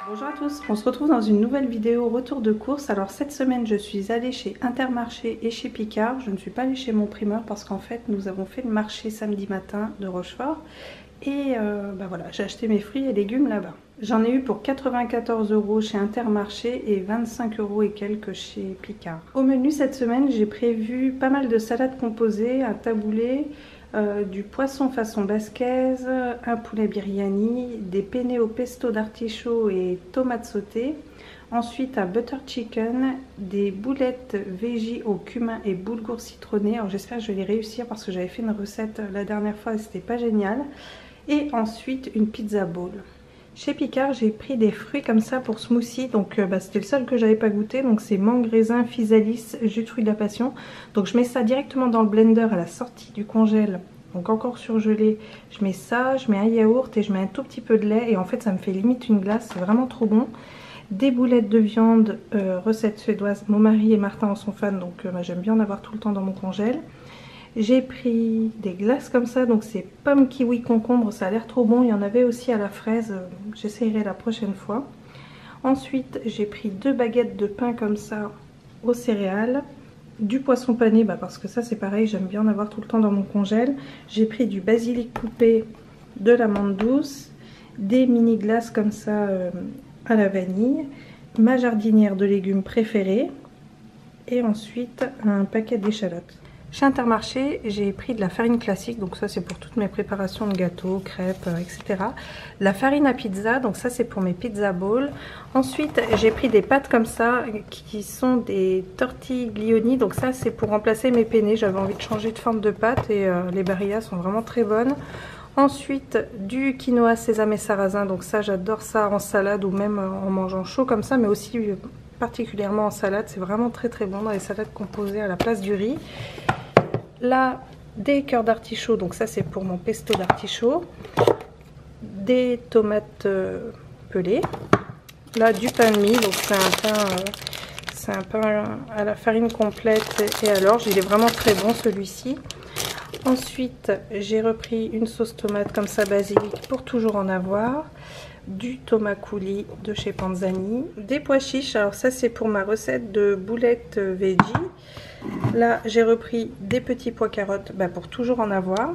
Bonjour à tous, on se retrouve dans une nouvelle vidéo retour de course. Alors cette semaine je suis allée chez Intermarché et chez Picard. Je ne suis pas allée chez mon primeur parce qu'en fait nous avons fait le marché samedi matin de Rochefort. Et voilà, j'ai acheté mes fruits et légumes là-bas. J'en ai eu pour 94 € chez Intermarché et 25 € et quelques chez Picard. Au menu cette semaine j'ai prévu pas mal de salades composées, un taboulé, du poisson façon basquaise, un poulet biryani, des penne au pesto d'artichaut et tomates sautées, ensuite un butter chicken, des boulettes veggie au cumin et boulgour citronné. Alors j'espère que je vais les réussir parce que j'avais fait une recette la dernière fois et c'était pas génial. Et ensuite une pizza bowl. Chez Picard j'ai pris des fruits comme ça pour smoothie, donc c'était le seul que j'avais pas goûté, donc c'est mangue, raisin, physalis, jus de fruits de la passion. Donc je mets ça directement dans le blender à la sortie du congèle, donc encore surgelé. Je mets ça, je mets un yaourt et je mets un tout petit peu de lait et en fait ça me fait limite une glace, c'est vraiment trop bon. Des boulettes de viande, recette suédoise, mon mari et Martin en sont fans, donc j'aime bien en avoir tout le temps dans mon congèle. J'ai pris des glaces comme ça, donc c'est pomme, kiwi, concombre, ça a l'air trop bon. Il y en avait aussi à la fraise, j'essayerai la prochaine fois. Ensuite, j'ai pris 2 baguettes de pain comme ça aux céréales. Du poisson pané, parce que ça c'est pareil, j'aime bien en avoir tout le temps dans mon congèle. J'ai pris du basilic coupé, de l'amande douce, des mini glaces comme ça à la vanille, ma jardinière de légumes préférée et ensuite un paquet d'échalotes. Chez Intermarché, j'ai pris de la farine classique, donc ça c'est pour toutes mes préparations de gâteaux, crêpes, etc. La farine à pizza, donc ça c'est pour mes pizza bowls. Ensuite, j'ai pris des pâtes comme ça, qui sont des tortiglioni, donc ça c'est pour remplacer mes penne. J'avais envie de changer de forme de pâte et les barilla sont vraiment très bonnes. Ensuite, du quinoa, sésame et sarrasin, donc ça j'adore ça en salade ou même en mangeant chaud comme ça, mais aussi particulièrement en salade, c'est vraiment très très bon dans les salades composées à la place du riz. Là, des cœurs d'artichaut, donc ça c'est pour mon pesto d'artichaut. Des tomates pelées. Là, du pain de mie, donc c'est un pain à la farine complète et à l'orge. Il est vraiment très bon celui-ci. Ensuite, j'ai repris une sauce tomate comme ça basilic pour toujours en avoir. Du tomate coulis de chez Panzani, des pois chiches, alors ça c'est pour ma recette de boulettes veggie. Là j'ai repris des petits pois carottes pour toujours en avoir.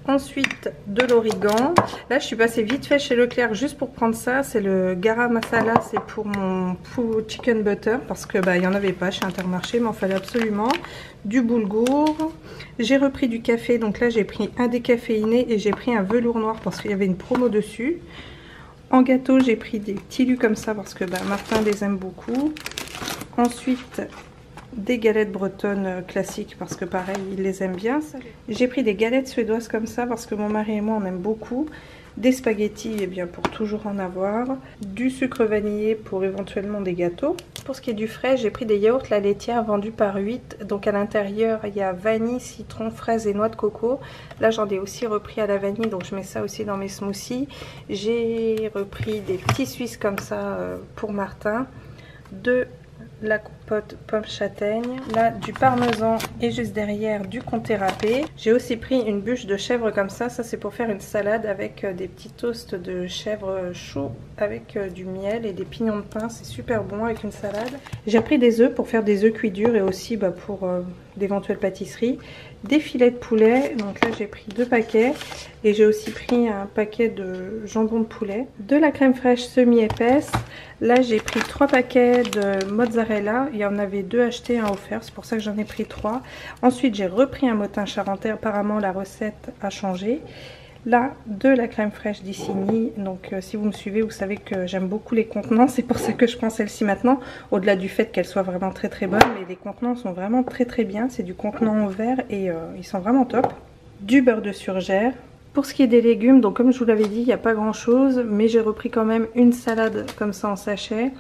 Ensuite de l'origan, là je suis passée vite fait chez Leclerc juste pour prendre ça, c'est le garam masala, c'est pour mon chicken butter parce que il n'y en avait pas chez Intermarché mais il en fallait absolument. Du boulgour, j'ai repris du café, donc là j'ai pris un décaféiné et j'ai pris un velours noir parce qu'il y avait une promo dessus. En gâteau, j'ai pris des petits lus comme ça parce que Martin les aime beaucoup. Ensuite, des galettes bretonnes classiques parce que pareil, il les aime bien. J'ai pris des galettes suédoises comme ça parce que mon mari et moi on aime beaucoup. Des spaghettis, pour toujours en avoir. Du sucre vanillé pour éventuellement des gâteaux. Pour ce qui est du frais, j'ai pris des yaourts La Laitière vendus par 8. Donc à l'intérieur, il y a vanille, citron, fraise et noix de coco. Là, j'en ai aussi repris à la vanille, donc je mets ça aussi dans mes smoothies. J'ai repris des petits Suisses comme ça pour Martin. De la compote pomme châtaigne, là du parmesan et juste derrière du comté râpé. J'ai aussi pris une bûche de chèvre comme ça c'est pour faire une salade avec des petits toasts de chèvre chauds avec du miel et des pignons de pain, c'est super bon avec une salade. J'ai pris des œufs pour faire des œufs cuits durs et aussi pour d'éventuelles pâtisseries. Des filets de poulet, donc là j'ai pris 2 paquets et j'ai aussi pris un paquet de jambon de poulet. De la crème fraîche semi-épaisse, là j'ai pris 3 paquets de mozzarella, il y en avait 2 achetés, un offert, c'est pour ça que j'en ai pris 3. Ensuite j'ai repris un mottin charentais, apparemment la recette a changé. Là, de la crème fraîche d'Issigny, donc si vous me suivez, vous savez que j'aime beaucoup les contenants, c'est pour ça que je prends celle-ci maintenant, au-delà du fait qu'elle soit vraiment très très bonne, mais les contenants sont vraiment très très bien, c'est du contenant en verre et ils sont vraiment top. Du beurre de surgère. Pour ce qui est des légumes, donc comme je vous l'avais dit, il n'y a pas grand chose, mais j'ai repris quand même une salade comme ça en sachet,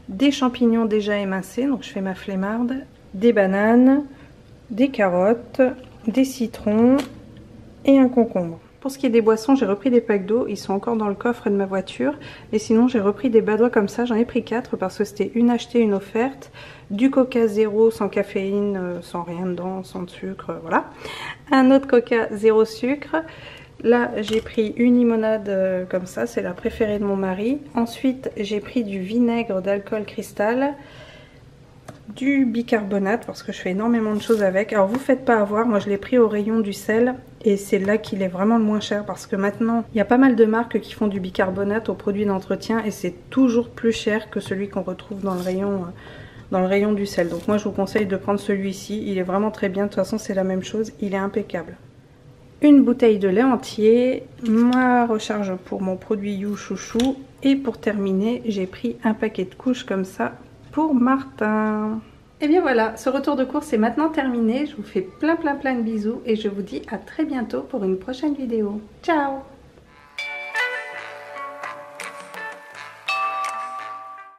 des champignons déjà émincés, donc je fais ma flemmarde, des bananes, des carottes, des citrons et un concombre. Pour ce qui est des boissons, j'ai repris des packs d'eau, ils sont encore dans le coffre de ma voiture. Et sinon, j'ai repris des badois comme ça, j'en ai pris 4 parce que c'était une achetée, une offerte. Du coca zéro, sans caféine, sans rien dedans, sans sucre, voilà. Un autre coca zéro sucre. Là, j'ai pris une limonade comme ça, c'est la préférée de mon mari. Ensuite, j'ai pris du vinaigre d'alcool cristal, du bicarbonate parce que je fais énormément de choses avec. Alors vous faites pas avoir, moi je l'ai pris au rayon du sel et c'est là qu'il est vraiment le moins cher parce que maintenant il y a pas mal de marques qui font du bicarbonate aux produits d'entretien et c'est toujours plus cher que celui qu'on retrouve dans le rayon du sel. Donc moi je vous conseille de prendre celui-ci, il est vraiment très bien, de toute façon c'est la même chose, il est impeccable. Une bouteille de lait entier, ma recharge pour mon produit You Chouchou et pour terminer j'ai pris un paquet de couches comme ça pour Martin. Et bien voilà, ce retour de course est maintenant terminé. Je vous fais plein de bisous et je vous dis à très bientôt pour une prochaine vidéo. Ciao!